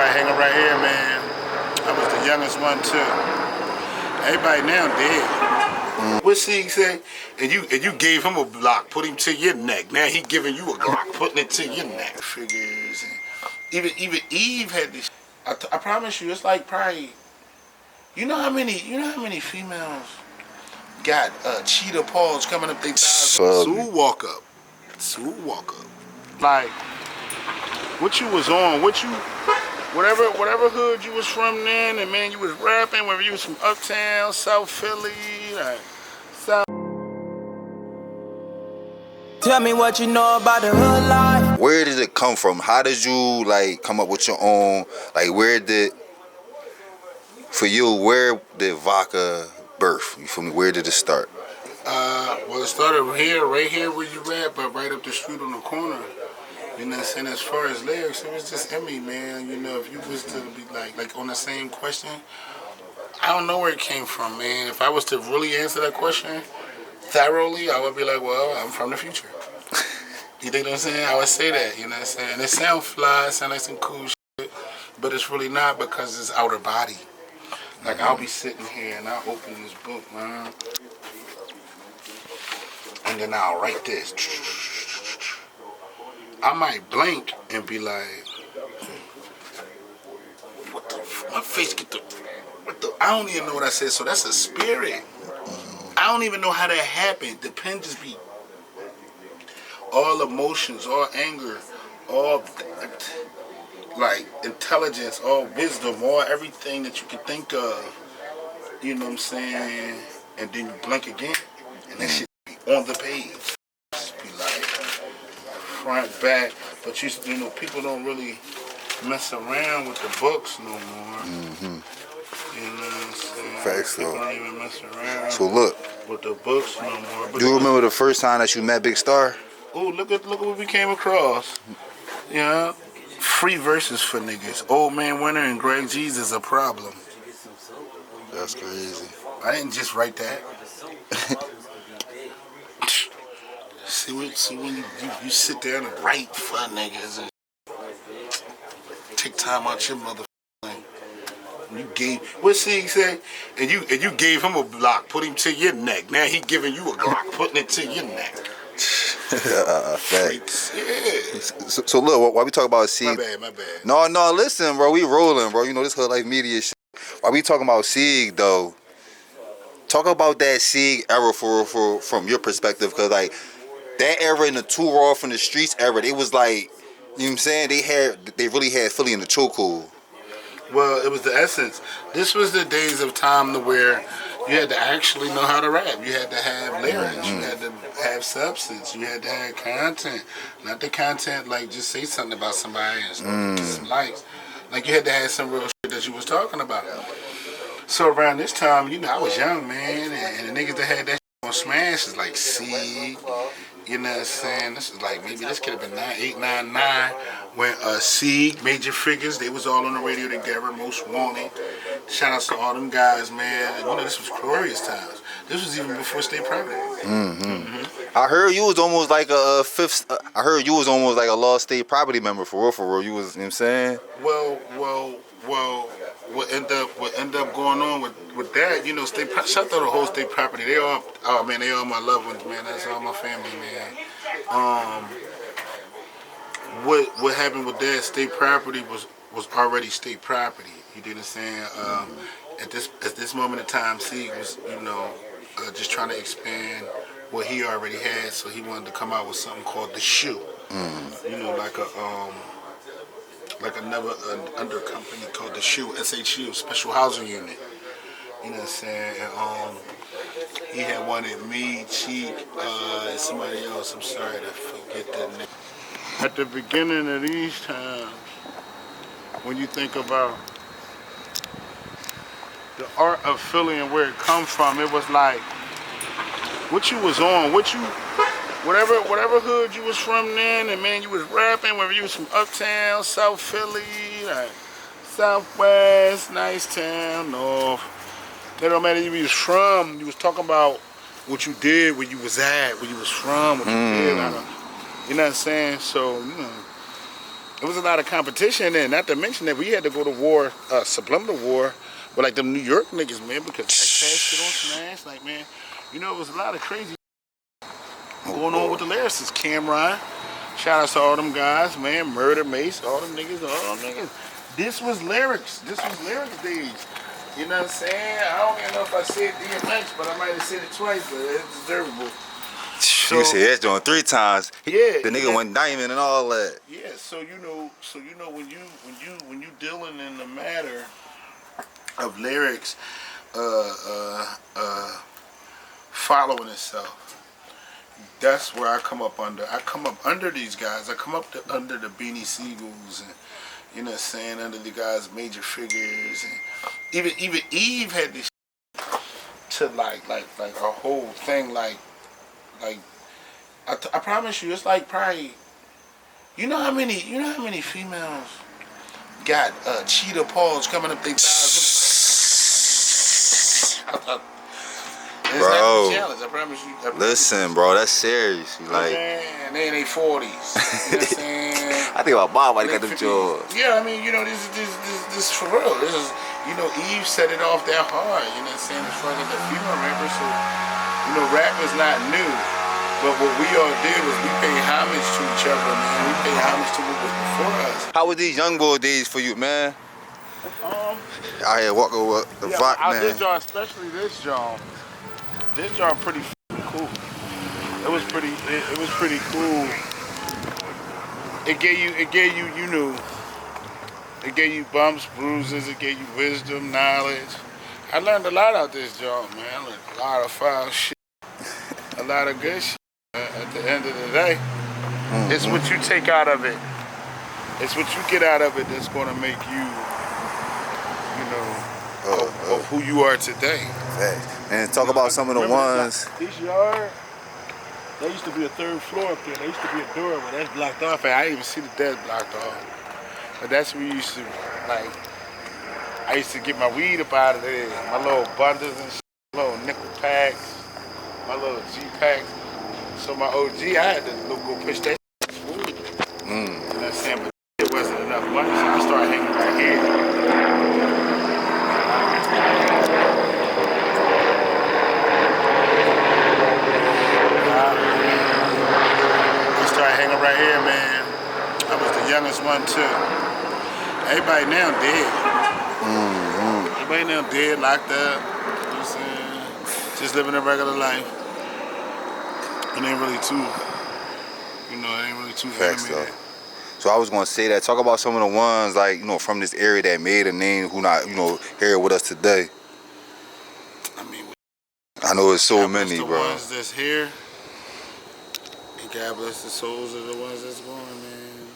Everybody hanging right here, man. I was the youngest one too. Everybody now dead. What Sieg say? And you gave him a block, put him to your neck. Now he giving you a Glock, putting it to your neck. Figures. And even Eve had this. I promise you, it's like probably. You know how many females got cheetah paws coming up their thighs? Sue walk up. Like what you was on, whatever hood you was from then, and man, you was rapping, whether you was from Uptown, South Philly, like South. Tell me what you know about the hood life. Where did it come from? How did you like come up with your own? Like where did Vodka birth? You feel me? Where did it start? Well, it started right here where you rap, but right up the street on the corner. You know what I'm saying? As far as lyrics, it was just in me, man. You know, if you was to be like on the same question, I don't know where it came from, man. If I was to really answer that question thoroughly, I would be like, well, I'm from the future. You think what I'm saying? I would say that, you know what I'm saying? It sounds fly, it sounds like some cool shit, but it's really not because it's outer body. Like, I'll be sitting here and I'll open this book, man, and then I'll write this. I might blink and be like, what the f, my face get the, what the, I don't even know what I said, so that's a spirit. I don't even know how that happened. The pen just be all emotions, all anger, all like intelligence, all wisdom, all everything that you can think of. You know what I'm saying? And then you blink again, and that shit be on the page. Just be like front, back, but you know, people don't really mess around with the books no more. Mm-hmm. You know what I'm saying? Facts, people though. don't even mess around. So look, with the books no more. But do you remember the first time that you met Big Star? Oh, look at what we came across. You know, free verses for niggas. Old Man Winter and Greg G's is a problem. That's crazy. I didn't just write that. See when you sit there and write for niggas and take time out your motherfucking. You gave what Sieg say, and you gave him a block, put him to your neck. Now he giving you a Glock, putting it to your neck. Facts. Yeah. So look, why we talk about Sieg? My bad. No, listen, bro, we rolling, bro. You know this hood life media shit. Why we talking about Sieg though? Talk about that Sieg era from your perspective, cause like that era in the Too Raw from the Streets era, it was like, you know what I'm saying? They really had Philly in the chokehold. Well, it was the essence. This was the days of time to where you had to actually know how to rap. You had to have lyrics. You had to have substance. You had to have content. Not the content like just say something about somebody and get some likes. Like you had to have some real shit that you was talking about. So around this time, you know, I was young, man, and the niggas that had that shit on Smash is like Sieg. You know what I'm saying? This is like, maybe this could have been 8, 9, 9. When Sieg, Major Figures, they was all on the radio together, Most Wanted. Shout outs to all them guys, man. You know, this was glorious times. This was even before State Property. I heard you was almost like a fifth. I heard you was almost like a Lost State Property member for real. You was, you know what I'm saying? Well. What end up going on with that? You know, shout out to the whole State Property. They all, oh man, they all my loved ones, man. That's all my family, man. What happened with that? State Property was already State Property. You know what I'm saying? At this moment in time, Sieg was, you know, just trying to expand what he already had. So he wanted to come out with something called The Shoe. You know, like another under company called The Shoe, SHU, Special Housing Unit. You know what I'm saying? And he had wanted me, Cheek, and somebody else. I'm sorry to forget that name. At the beginning of these times, when you think about the art of Philly and where it comes from, it was like what you was on, whatever hood you was from then, and man, you was rapping, whether you was from Uptown, South Philly, like Southwest, Nice Town, North. It don't matter where you was from, you was talking about what you did, where you was at, where you was from, what you did. You know what I'm saying? So, you know, There was a lot of competition there. Not to mention that we had to go to war, subliminal war, with like them New York niggas, man, because X had shit on Smash. Like, man, you know, it was a lot of crazy going on with the lyricists. Cameron, shout out to all them guys, man. Murder, Mace, all them niggas, This was lyrics. This was lyrics days. You know what I'm saying? I don't even know if I said DMX, but I might have said it twice, but it's deservable. You said that's doing 3 times. Yeah. The nigga went diamond and all that. Yeah, so you know when you dealing in the matter of lyrics following itself, that's where I come up under. I come up under these guys. I come up under the Beanie Sigels and, you know what I'm saying, under the guys' major figures, and even Eve had this to like a whole thing like I promise you, it's like probably you know how many females got cheetah paws coming up their thighs. It's not a challenge, I promise you. Listen, bro, that's serious. Like, man, they in their 40s. You know what I'm saying? I think about Bob when he got them jaws. Yeah, I mean, you know, this is for real. This is, you know, Eve set it off that hard. You know what I'm saying? As far as the female rapper, so you know, rap is not new. But what we all did was we paid homage to each other, man. We paid homage to what was before us. How was these young boy days for you, man? Out here walking with the Vodka, man. This Jawn, especially this Jawn. This Jawn pretty cool. It was pretty cool. It gave you, you know, it gave you bumps, bruises, it gave you wisdom, knowledge. I learned a lot out this Jawn, man. I learned a lot of foul shit, a lot of good shit. At the end of the day, it's what you take out of it. It's what you get out of it that's going to make you, you know, of who you are today. And talk about some of the ones. This yard, there used to be a 3rd floor up there. There used to be a door, but that's blocked off. I didn't even see the desk blocked off. But that's where we used to, like, I used to get my weed up out of there. My little bundles and shit, my little nickel packs, my little G packs. So my OG, I had to go push that shit. You know what I'm saying? But it wasn't enough money, so I started hanging right here. Right here, man. I was the youngest one too. Everybody now dead. Everybody now dead, locked up. You know what I'm saying? Just living a regular life. It ain't really too, you know, it ain't really too animated. So I was gonna say that. Talk about some of the ones like, you know, from this area that made a name who not, you know, here with us today. I mean, I know it's so many, bro. The ones that's here. God bless the souls of the ones that's going, man.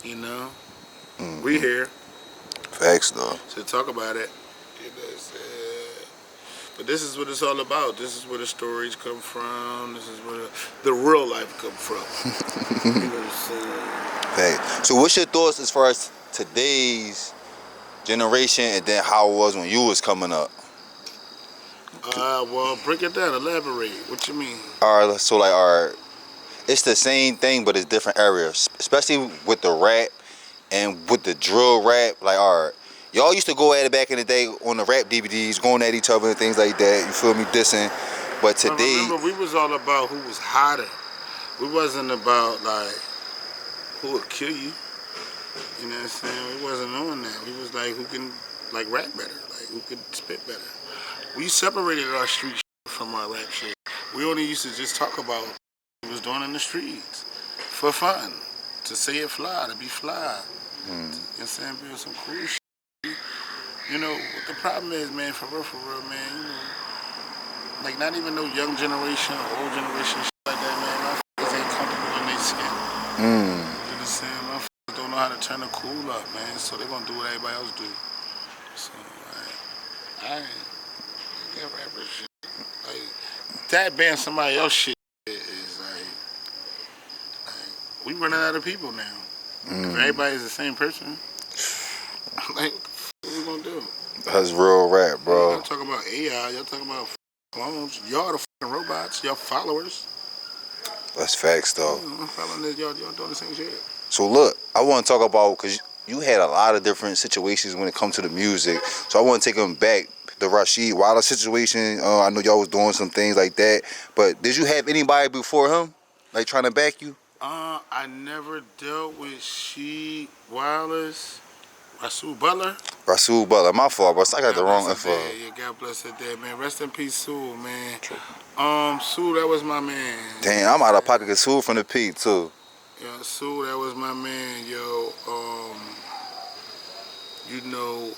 You know? We here. Facts, though. So talk about it. You know, but this is what it's all about. This is where the stories come from. This is where the real life come from. You know what I'm saying? Facts. So what's your thoughts as far as today's generation and then how it was when you was coming up? Well, break it down. Elaborate. What you mean? Alright, so like, it's the same thing, but it's different areas. Especially with the rap and with the drill rap. Like, y'all used to go at it back in the day on the rap DVDs, going at each other and things like that. You feel me? Dissing. But today, remember, we was all about who was hotter. We wasn't about like who would kill you. You know what I'm saying? We wasn't on that. We was like who can like rap better, like who could spit better. We separated our street shit from our rap shit. We only used to just talk about what we was doing in the streets for fun, to say it fly, to be fly. You know what I'm saying? Be some cool shit. You know, what the problem is, man, for real, man, you know, like not even no young generation or old generation shit like that, man. Motherfuckers ain't comfortable in their skin. You know what I'm saying? Motherfuckers don't know how to turn the cool up, man, so they're gonna do what everybody else do. So, like, I ain't that rapper shit. Like, that being somebody else shit is like we running out of people now. If everybody's the same person, like, what we gonna do? That's real rap, bro. Y'all talking about AI, y'all talking about clones. Y'all the fucking robots, y'all followers. That's facts, though. I'm following this, y'all doing the same shit. So look, I want to talk about, because you had a lot of different situations when it comes to the music. So I want to take them back. The Rashid Wilder situation, I know y'all was doing some things like that. But did you have anybody before him, like trying to back you? I never dealt with She Wireless. Rasul Butler. Rasul Butler, my fault, bro. I got the wrong bless info. Yeah, God bless her dad, man. Rest in peace, Sue, man. Sue, that was my man. Damn, I'm out of pocket because Sue from the P too. Yeah, Sue, that was my man, yo. You know,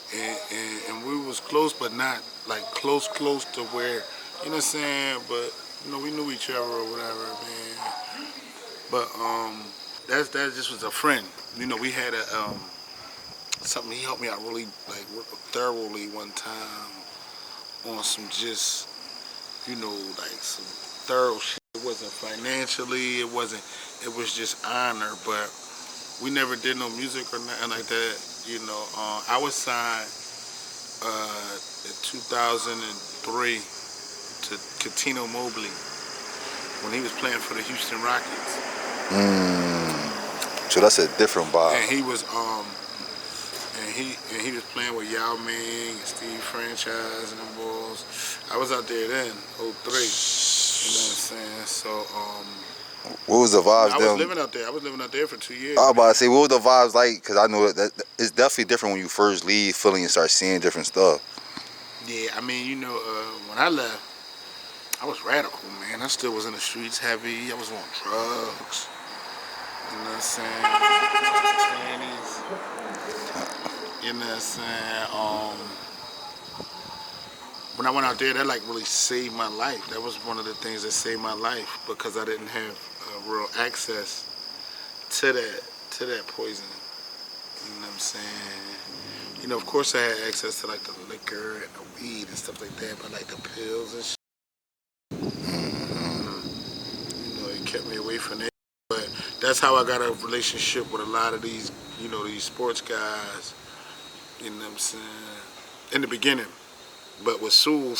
and we was close, but not like close to where, you know what I'm saying? But you know, we knew each other or whatever, man. But that just was a friend. You know, we had a something. He helped me out really like thoroughly one time on some just, you know, like some thorough shit. It wasn't financially, it was just honor, but we never did no music or nothing like that. You know, I was signed in 2003 to Catino Mobley when he was playing for the Houston Rockets. So that's a different vibe. And he was he was playing with Yao Ming and Steve Franchise and them boys. I was out there then, 03. You know what I'm saying? So what was the vibes? I was living out there. I was living out there for 2 years. I was about to say, what were the vibes like? Because I know that it's definitely different when you first leave Philly and start seeing different stuff. Yeah, I mean, you know, when I left, I was radical, man. I still was in the streets heavy. I was on drugs. You know what I'm saying? Panties. You know what I'm saying? When I went out there, that like really saved my life. That was one of the things that saved my life because I didn't have real access to that poison. You know what I'm saying? You know, of course I had access to like the liquor and the weed and stuff like that, but like the pills and shit. You know, it kept me away from that. But that's how I got a relationship with a lot of these, you know, these sports guys. You know what I'm saying? In the beginning. But with Sue,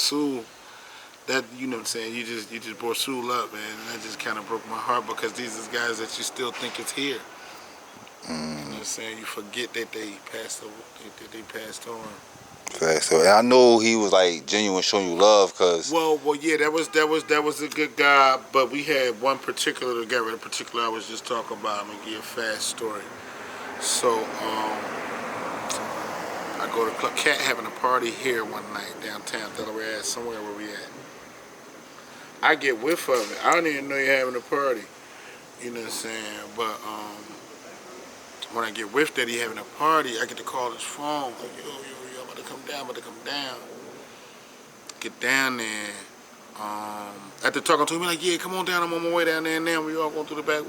that, you know what I'm saying, you just brought Sue up, man, and that just kind of broke my heart because these are guys that you still think it's here. You know what I'm saying? You forget that they passed on. Fact. So, and I know he was like genuine showing you love, cause. Well, yeah, that was a good guy, but we had one particular together. In particular, I was just talking about. I'm gonna give you a fast story. So, I go to Club Cat having a party here one night downtown Delaware, somewhere where we at. I get whiff of it. I don't even know you're having a party. You know what I'm saying? But when I get whiff that he having a party, I get to call his phone. Like, yo, I'm about to come down. Get down there. After talking to him, like, yeah, come on down. I'm on my way down there now. We all going through the back.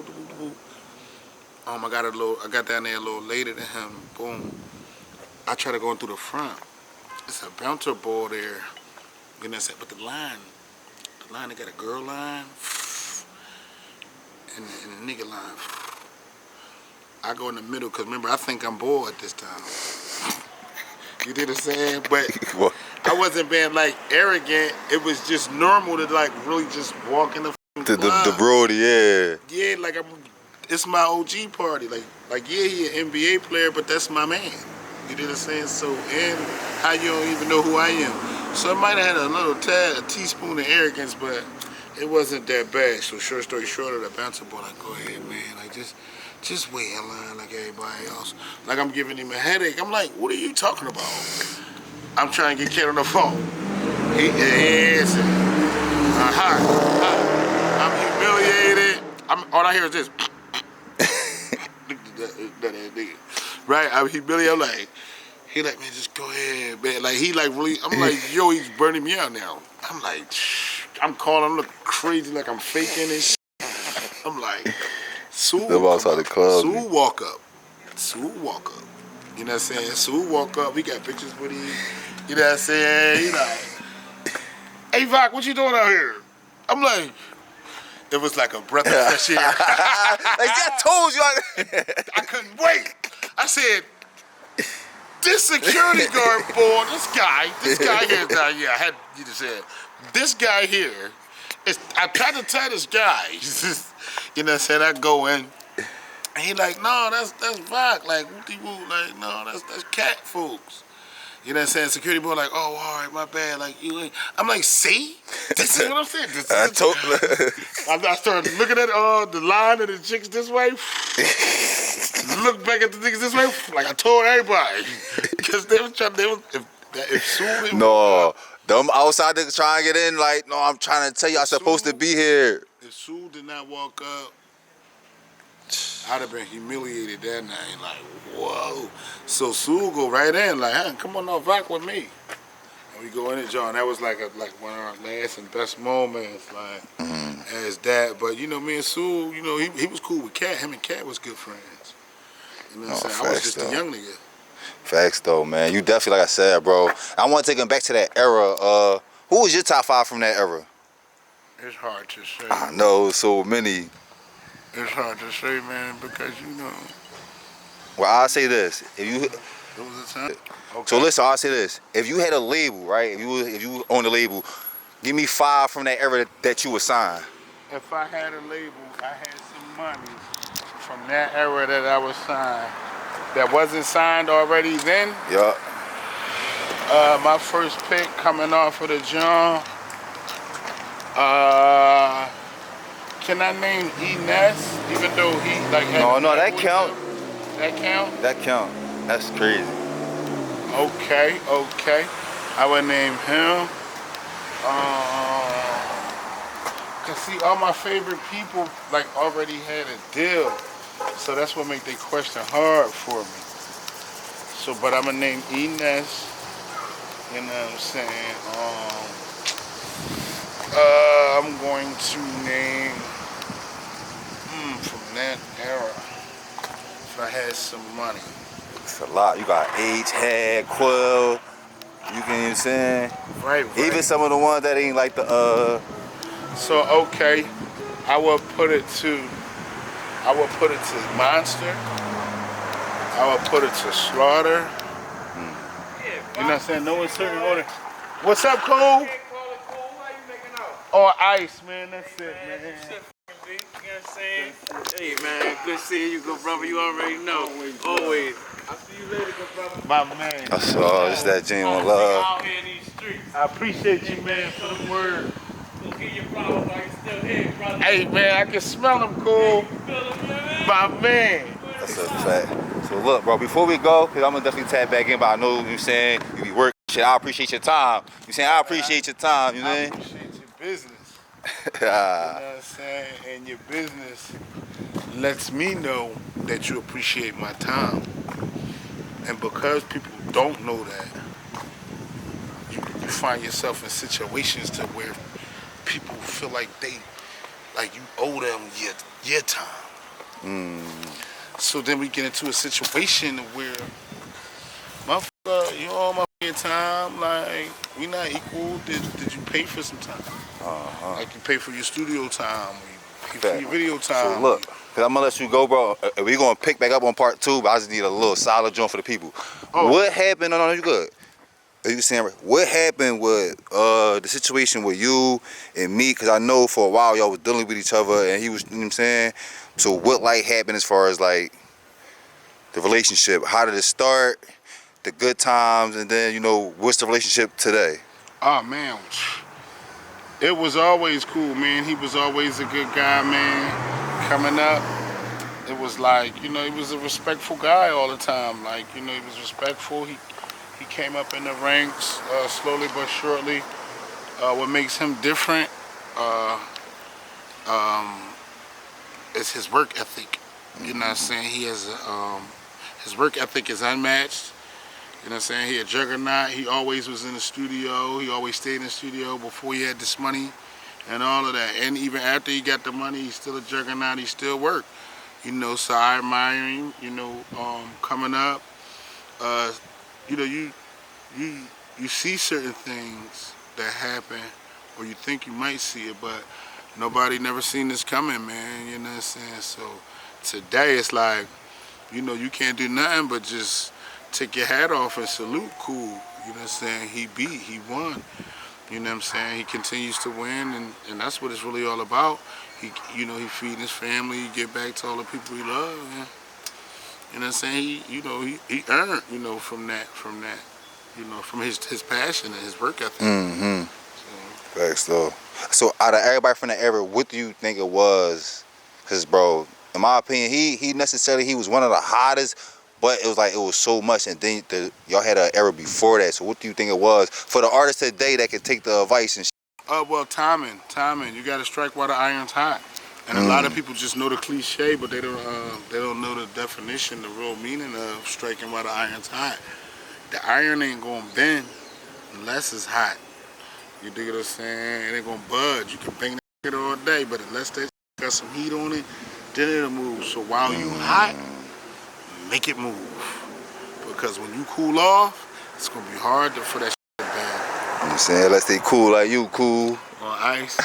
I got down there a little later than him. Boom. I try to go in through the front. It's a bouncer ball there. You know what I'm saying? But the line, they got a girl line and a nigga line. I go in the middle because remember, I think I'm bored this time. You did what I'm saying? But I wasn't being like arrogant. It was just normal to like really just walk in the Brody, yeah. Yeah, like it's my OG party. Like yeah, he an NBA player, but that's my man. You know what I'm saying? So, and how you don't even know who I am. So I might have had a little a teaspoon of arrogance, but it wasn't that bad. So short story short, the bouncer boy, like, go ahead, man. Like, just wait in line like everybody else. Like, I'm giving him a headache. I'm like, what are you talking about? I'm trying to get Kid on the phone. He answered. Hi. I'm humiliated. All I hear is this. that right? I'm humiliated. I'm like, he like, man, just go ahead, man. Like, he like really, I'm like, yo, he's burning me out now. I'm like, I'm calling, I'm looking crazy like I'm faking this. I'm like, Sue walk up. You know what I'm saying? Sue walk up. We got pictures with him. You know what I'm saying? He like, hey, Voc, what you doing out here? I'm like, it was like a breath of fresh air. Like, I told you. I couldn't wait. I said, this security guard boy, this guy here, yeah, you just said, this guy here, I tried to tell this guy, you know what I'm saying, I go in, and And he like, no, that's Vodka. Like, whoop-de-whoop. Like, no, that's cat folks. You know what I'm saying? Security boy like, oh, all right, my bad. Like, you ain't. I'm like, see? This is what I'm saying. I started looking at the line of the chicks this way. Look back at the niggas this way. Like, I told everybody. Because they was trying, if Sue didn't No, them outside niggas trying to get in. Like, no, I'm trying to tell you, I'm supposed to be here. If Sue did not walk up, I'd have been humiliated that night. Like, whoa. So Sue go right in, like, hey, come on, rock with me. And we go in it, Jawn. That was like one of our last and best moments, like, as that. But, you know, me and Sue, you know, he was cool with Cat. Him and Cat was good friends. You know what I'm saying? I was just a young nigga. Facts, though, man. You definitely, like I said, bro. I want to take him back to that era. Who was your top 5 from that era? It's hard to say. I know, so many. It's hard to say, man, because, you know. Well, I'll say this. If you... It was a time. Okay. So listen, I'll say this. If you had a label, right? If you own the label, give me 5 from that era that you would sign. If I had a label, I had some money from that era that I was signed that wasn't signed already then. Yeah. My first pick coming off of the Jawn. Can I name Enes? Even though he like had No, that count. That count? That count. That's crazy. Okay. I would name him. Cause see, all my favorite people like already had a deal, so that's what make the question hard for me. So, but I'm gonna name Enes. You know what I'm saying? I'm going to name from that era. If I had some money. It's a lot. You got H-Head, Quill. You can, you know what I'm saying? Right. Even some of the ones that ain't like the So okay, I will put it to Monster. I will put it to Slaughter. You know what I'm saying? No in certain order. What's up, Cole? Oh, Ice, man. That's it, man. You know what I'm saying? Hey, man, good seeing you, good brother. You already know. Always. I'll see you later, good brother. My man. That's all. It's that genuine love. Out here in these streets. I appreciate you, man, for the word. Go get your problems while you still here, brother. Hey, man, I can smell them, Cole. My man. That's a fact. So look, bro, before we go, because I'm going to definitely tap back in, but I know you know what I'm saying, you be working shit. I appreciate your time. You saying I appreciate your time, you know what I mean? I appreciate your business. Yeah. You know what I'm saying? And your business lets me know that you appreciate my time. And because people don't know that, you find yourself in situations to where people feel like you owe them your time. So then we get into a situation where, motherfucker, you owe my time, like, we not equal. Did you pay for some time? Like you pay for your studio time, or you pay for your video time. So look, because I'm going to let you go, bro. We're going to pick back up on part 2, but I just need a little solid joint for the people. What happened? No, you good. You saying what happened with the situation with you and me? Because I know for a while y'all was dealing with each other, and he was, you know what I'm saying? So what like happened as far as like the relationship? How did it start? The good times, and then, you know, what's the relationship today? Oh, man. It was always cool, man. He was always a good guy, man. Coming up, it was like, you know, he was a respectful guy all the time. Like, you know, he was respectful. He came up in the ranks slowly but surely. What makes him different is his work ethic. You know what I'm saying? He has his work ethic is unmatched. You know what I'm saying? He a juggernaut. He always was in the studio. He always stayed in the studio before he had this money and all of that. And even after he got the money, he's still a juggernaut. He still worked. You know, so I admire him, you know, coming up. You know, you see certain things that happen, or you think you might see it, but nobody never seen this coming, man. You know what I'm saying? So today it's like, you know, you can't do nothing but just take your hat off and salute cool. You know what I'm saying? He won. You know what I'm saying? He continues to win, and that's what it's really all about. you know, he feeding his family. He get back to all the people he love. Man. You know what I'm saying? He earned, you know, from that, you know, from his passion and his work ethic. Mm-hmm. Facts though. So out of everybody from the era, what do you think it was? Cause bro, in my opinion, he was one of the hottest, but it was so much, and then y'all had an era before that. So what do you think it was for the artists today that could take the advice and? Well, timing. You got to strike while the iron's hot. And a lot of people just know the cliche, but they don't know the definition, the real meaning of striking while the iron's hot. The iron ain't gonna bend unless it's hot. You dig what I'm saying? It ain't gonna budge. You can bang that shit all day, but unless that shit got some heat on it, then it'll move. So while you hot, make it move. Because when you cool off, it's gonna be hard for that shit to bend. You know what I'm saying? Let's stay cool like you cool. On ice.